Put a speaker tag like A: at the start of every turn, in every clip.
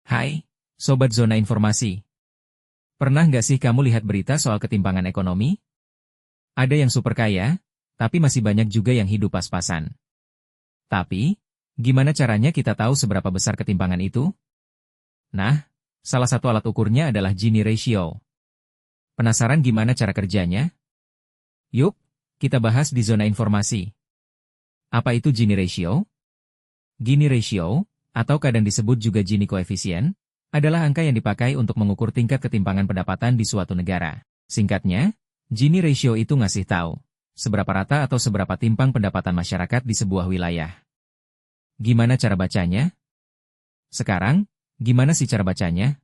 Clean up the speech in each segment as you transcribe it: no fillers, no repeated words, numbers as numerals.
A: Hai, Sobat Zona Informasi. Pernah nggak sih kamu lihat berita soal ketimpangan ekonomi? Ada yang super kaya, tapi masih banyak juga yang hidup pas-pasan. Tapi, gimana caranya kita tahu seberapa besar ketimpangan itu? Nah, salah satu alat ukurnya adalah Gini Ratio. Penasaran gimana cara kerjanya? Yuk, kita bahas di Zona Informasi. Apa itu Gini Ratio? Gini Ratio, atau kadang disebut juga Gini Coefficient, adalah angka yang dipakai untuk mengukur tingkat ketimpangan pendapatan di suatu negara. Singkatnya, Gini Ratio itu ngasih tahu seberapa rata atau seberapa timpang pendapatan masyarakat di sebuah wilayah. Gimana cara bacanya? Sekarang, gimana sih cara bacanya?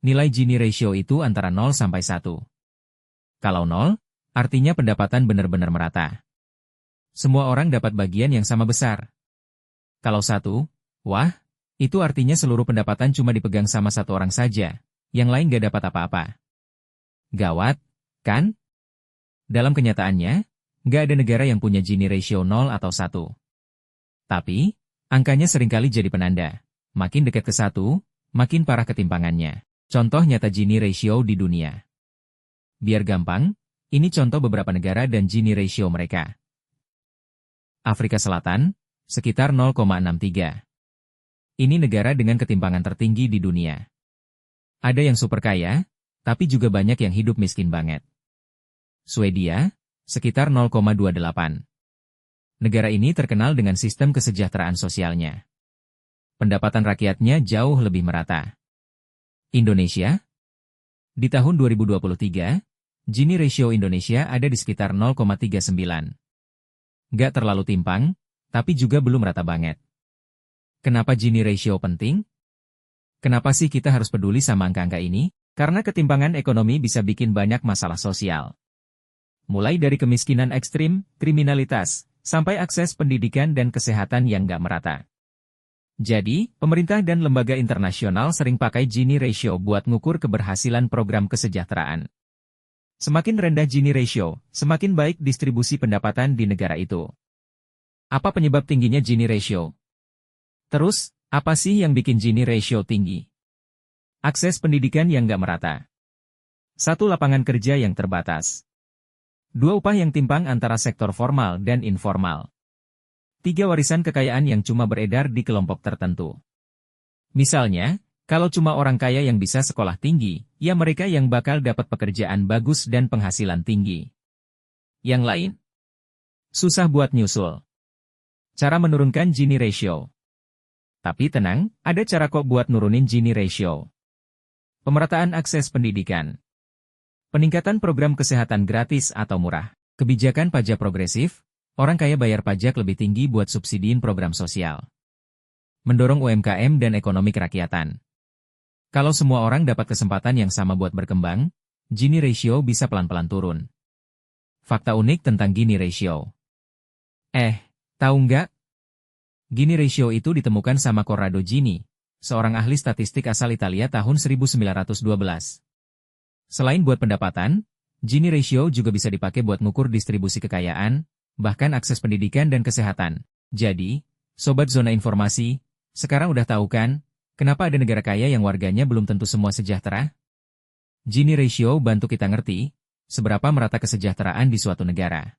A: Nilai Gini Ratio itu antara 0 sampai 1. Kalau 0, artinya pendapatan benar-benar merata. Semua orang dapat bagian yang sama besar. Kalau 1, wah, itu artinya seluruh pendapatan cuma dipegang sama satu orang saja, yang lain gak dapat apa-apa. Gawat, kan? Dalam kenyataannya, gak ada negara yang punya Gini Ratio 0 atau 1. Tapi, angkanya seringkali jadi penanda. Makin dekat ke 1, makin parah ketimpangannya. Contoh nyata Gini Ratio di dunia. Biar gampang, ini contoh beberapa negara dan Gini Ratio mereka. Afrika Selatan, sekitar 0,63. Ini negara dengan ketimpangan tertinggi di dunia. Ada yang super kaya, tapi juga banyak yang hidup miskin banget. Swedia, sekitar 0,28. Negara ini terkenal dengan sistem kesejahteraan sosialnya. Pendapatan rakyatnya jauh lebih merata. Indonesia? Di tahun 2023, Gini Ratio Indonesia ada di sekitar 0,39. Gak terlalu timpang, tapi juga belum rata banget. Kenapa Gini Ratio penting? Kenapa sih kita harus peduli sama angka-angka ini? Karena ketimpangan ekonomi bisa bikin banyak masalah sosial. Mulai dari kemiskinan ekstrim, kriminalitas, sampai akses pendidikan dan kesehatan yang gak merata. Jadi, pemerintah dan lembaga internasional sering pakai Gini Ratio buat ngukur keberhasilan program kesejahteraan. Semakin rendah Gini Ratio, semakin baik distribusi pendapatan di negara itu. Apa penyebab tingginya Gini Ratio? Terus, apa sih yang bikin Gini Ratio tinggi? Akses pendidikan yang gak merata. 1. Lapangan kerja yang terbatas. 2. Upah yang timpang antara sektor formal dan informal. 3. Warisan kekayaan yang cuma beredar di kelompok tertentu. Misalnya, kalau cuma orang kaya yang bisa sekolah tinggi, ya mereka yang bakal dapat pekerjaan bagus dan penghasilan tinggi. Yang lain, susah buat nyusul. Cara menurunkan Gini Ratio. Tapi tenang, ada cara kok buat nurunin Gini Ratio. Pemerataan akses pendidikan. Peningkatan program kesehatan gratis atau murah. Kebijakan pajak progresif. Orang kaya bayar pajak lebih tinggi buat subsidiin program sosial. Mendorong UMKM dan ekonomi kerakyatan. Kalau semua orang dapat kesempatan yang sama buat berkembang, Gini Ratio bisa pelan-pelan turun. Fakta unik tentang Gini Ratio. Tahu nggak? Gini Ratio itu ditemukan sama Corrado Gini, seorang ahli statistik asal Italia tahun 1912. Selain buat pendapatan, Gini Ratio juga bisa dipakai buat ngukur distribusi kekayaan, bahkan akses pendidikan dan kesehatan. Jadi, Sobat Zona Informasi, sekarang udah tahu kan, kenapa ada negara kaya yang warganya belum tentu semua sejahtera? Gini Ratio bantu kita ngerti, seberapa merata kesejahteraan di suatu negara.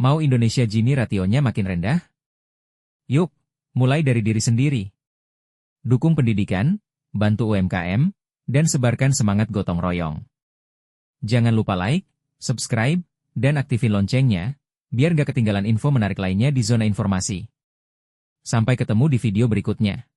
A: Mau Indonesia Gini Ratio-nya makin rendah? Yuk, mulai dari diri sendiri. Dukung pendidikan, bantu UMKM, dan sebarkan semangat gotong royong. Jangan lupa like, subscribe, dan aktifin loncengnya, biar gak ketinggalan info menarik lainnya di Zona Informasi. Sampai ketemu di video berikutnya.